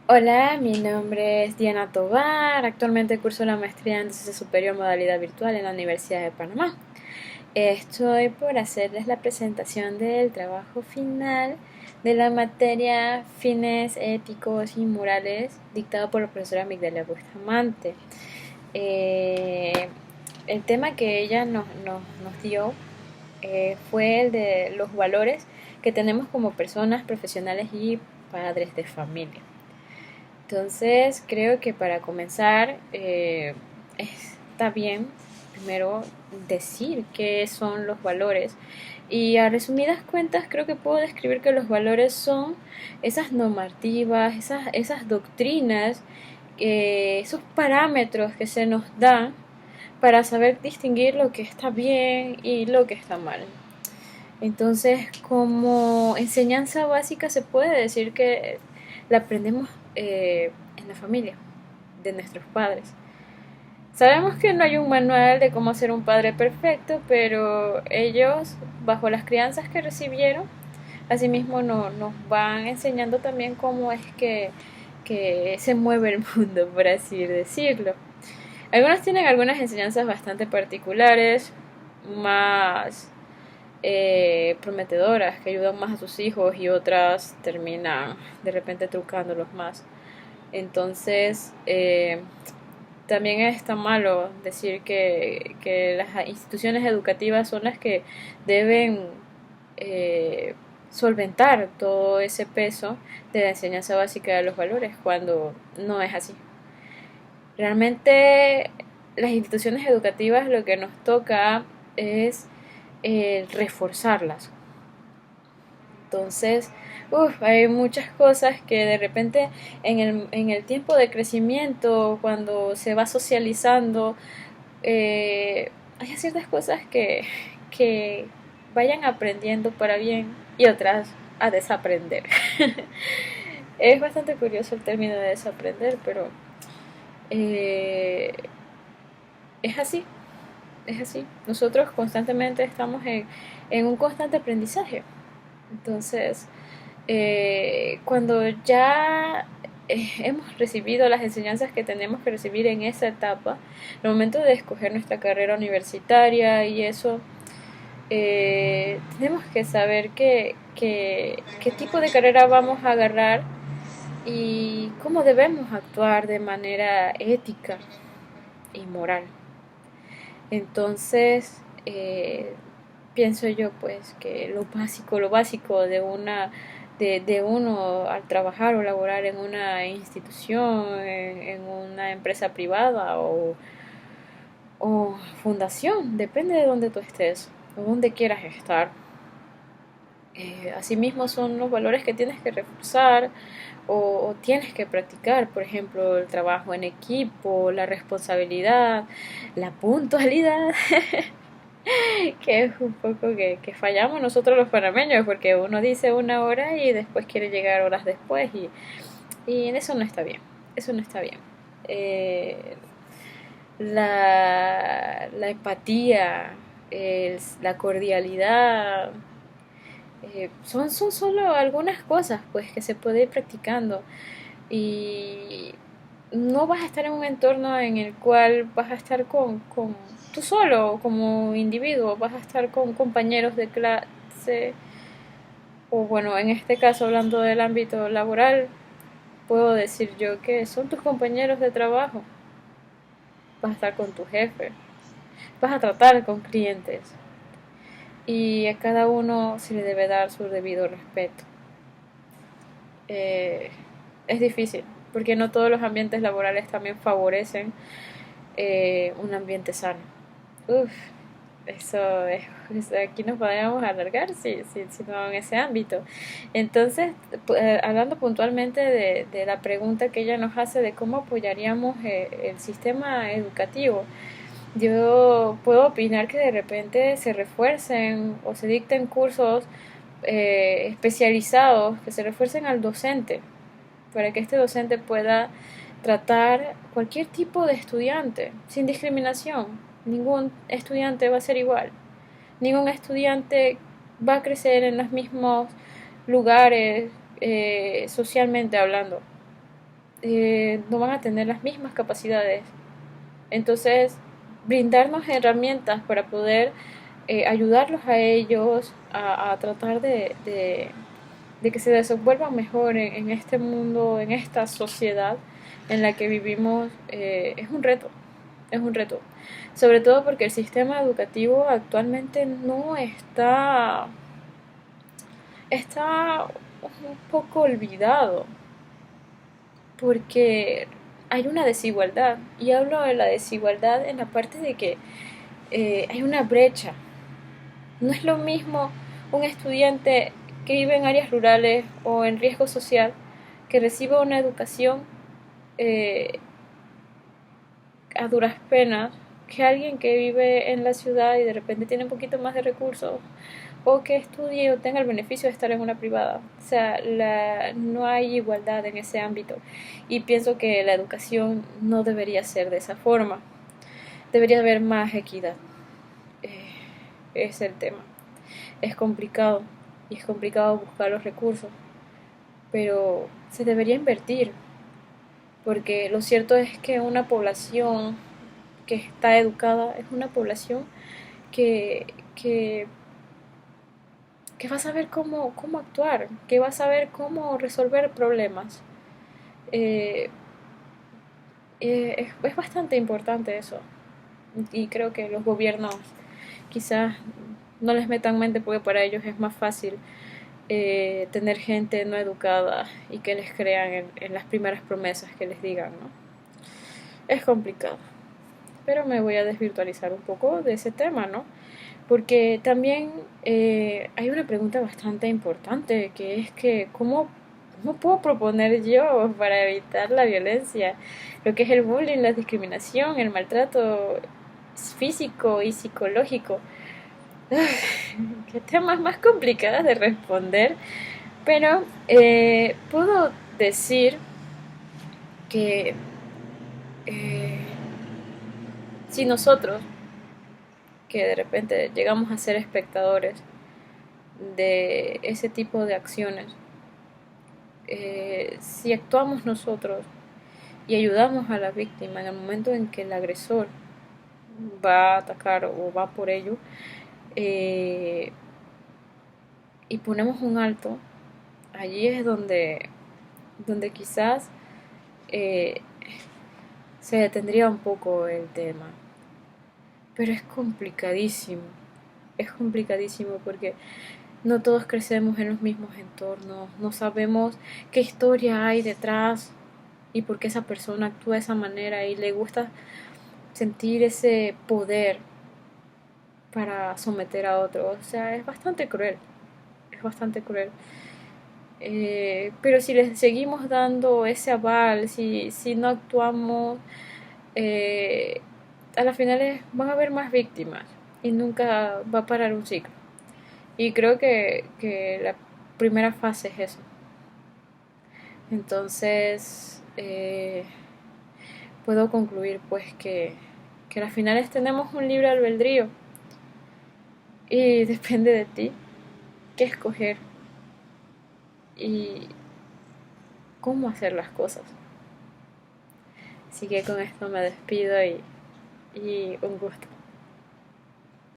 Hola, mi nombre es Diana Tovar. Actualmente curso la maestría en Enseñanza Superior Modalidad Virtual en la Universidad de Panamá. Estoy por hacerles la presentación del trabajo final de la materia Fines Éticos y Morales dictado por la profesora Migdalia Bustamante. Eh, el tema que ella nos dio fue el de los valores que tenemos como personas profesionales y padres de familia. Entonces, creo que para comenzar está bien primero decir qué son los valores. Y a resumidas cuentas, creo que puedo describir que los valores son esas normativas, esas doctrinas, esos parámetros que se nos dan para saber distinguir lo que está bien y lo que está mal. Entonces, como enseñanza básica se puede decir que la aprendemos en la familia, de nuestros padres. Sabemos que no hay un manual de cómo ser un padre perfecto, pero ellos, bajo las crianzas que recibieron, asimismo nos van enseñando también cómo es que se mueve el mundo, por así decirlo. Algunos tienen algunas enseñanzas bastante particulares, más prometedoras, que ayudan más a sus hijos y otras terminan de repente trucándolos más. Entonces, también está malo decir que las instituciones educativas son las que deben eh, solventar todo ese peso de la enseñanza básica de los valores, cuando no es así. Realmente las instituciones educativas lo que nos toca es reforzarlas. Entonces, hay muchas cosas que de repente en el tiempo de crecimiento, cuando se va socializando, hay ciertas cosas que vayan aprendiendo para bien y otras a desaprender. Es bastante curioso el término de desaprender, pero eh, es así, es así. Nosotros constantemente estamos en un constante aprendizaje. Entonces, cuando ya hemos recibido las enseñanzas que tenemos que recibir en esa etapa, el momento de escoger nuestra carrera universitaria y eso, tenemos que saber qué tipo de carrera vamos a agarrar y cómo debemos actuar de manera ética y moral. Entonces, pienso yo pues que lo básico de uno al trabajar o laborar en una institución, en una empresa privada o fundación, depende de donde tú estés o donde quieras estar. Asimismo son los valores que tienes que reforzar o tienes que practicar, por ejemplo, el trabajo en equipo, la responsabilidad, la puntualidad, que es un poco que fallamos nosotros los panameños, porque uno dice una hora y después quiere llegar horas después y eso no está bien, eso no está bien. Eh, la empatía, la cordialidad, son solo algunas cosas pues que se puede ir practicando y no vas a estar en un entorno en el cual vas a estar con tú solo como individuo, vas a estar con compañeros de clase o bueno, en este caso hablando del ámbito laboral, puedo decir yo que son tus compañeros de trabajo, vas a estar con tu jefe, vas a tratar con clientes y a cada uno se le debe dar su debido respeto. Eh, es difícil porque no todos los ambientes laborales también favorecen un ambiente sano. Uf, aquí nos podríamos alargar si no en ese ámbito. Entonces, hablando puntualmente de la pregunta que ella nos hace de cómo apoyaríamos el sistema educativo, yo puedo opinar que de repente se refuercen o se dicten cursos especializados que se refuercen al docente para que este docente pueda tratar cualquier tipo de estudiante sin discriminación. Ningún estudiante va a ser igual. Ningún estudiante va a crecer en los mismos lugares socialmente hablando. no van a tener las mismas capacidades. Entonces, brindarnos herramientas para poder ayudarlos a ellos a tratar de que se desenvuelvan mejor en este mundo, en esta sociedad en la que vivimos, es un reto, es un reto. Sobre todo porque el sistema educativo actualmente no está un poco olvidado, porque hay una desigualdad, y hablo de la desigualdad en la parte de que hay una brecha. No es lo mismo un estudiante que vive en áreas rurales o en riesgo social que reciba una educación eh, a duras penas que alguien que vive en la ciudad y de repente tiene un poquito más de recursos o que estudie o tenga el beneficio de estar en una privada. O sea, no hay igualdad en ese ámbito y pienso que la educación no debería ser de esa forma. Debería haber más equidad. Eh, es el tema. Es complicado y es complicado buscar los recursos, pero se debería invertir porque lo cierto es que una población que está educada es una población que, que, que va a saber cómo actuar, que va a saber cómo resolver problemas. Eh, es bastante importante eso y creo que los gobiernos quizás no les metan mente porque para ellos es más fácil tener gente no educada y que les crean en las primeras promesas que les digan, ¿no? Es complicado, pero me voy a desvirtualizar un poco de ese tema, ¿no? Porque también hay una pregunta bastante importante, que es que ¿cómo puedo proponer yo para evitar la violencia? Lo que es el bullying, la discriminación, el maltrato físico y psicológico. Qué temas más complicados de responder, pero puedo decir que eh, si nosotros, que de repente llegamos a ser espectadores de ese tipo de acciones, si actuamos nosotros y ayudamos a la víctima en el momento en que el agresor va a atacar o va por ello, eh, y ponemos un alto, allí es donde quizás eh, se detendría un poco el tema. Pero es complicadísimo porque no todos crecemos en los mismos entornos, no sabemos qué historia hay detrás y por qué esa persona actúa de esa manera y le gusta sentir ese poder para someter a otro. O sea, es bastante cruel, es bastante cruel. Pero si les seguimos dando ese aval, si no actuamos, eh, a las finales van a haber más víctimas y nunca va a parar un ciclo. Y creo que la primera fase es eso. Entonces, puedo concluir pues que a las finales tenemos un libre albedrío y depende de ti qué escoger y cómo hacer las cosas. Así que con esto me despido y un gusto.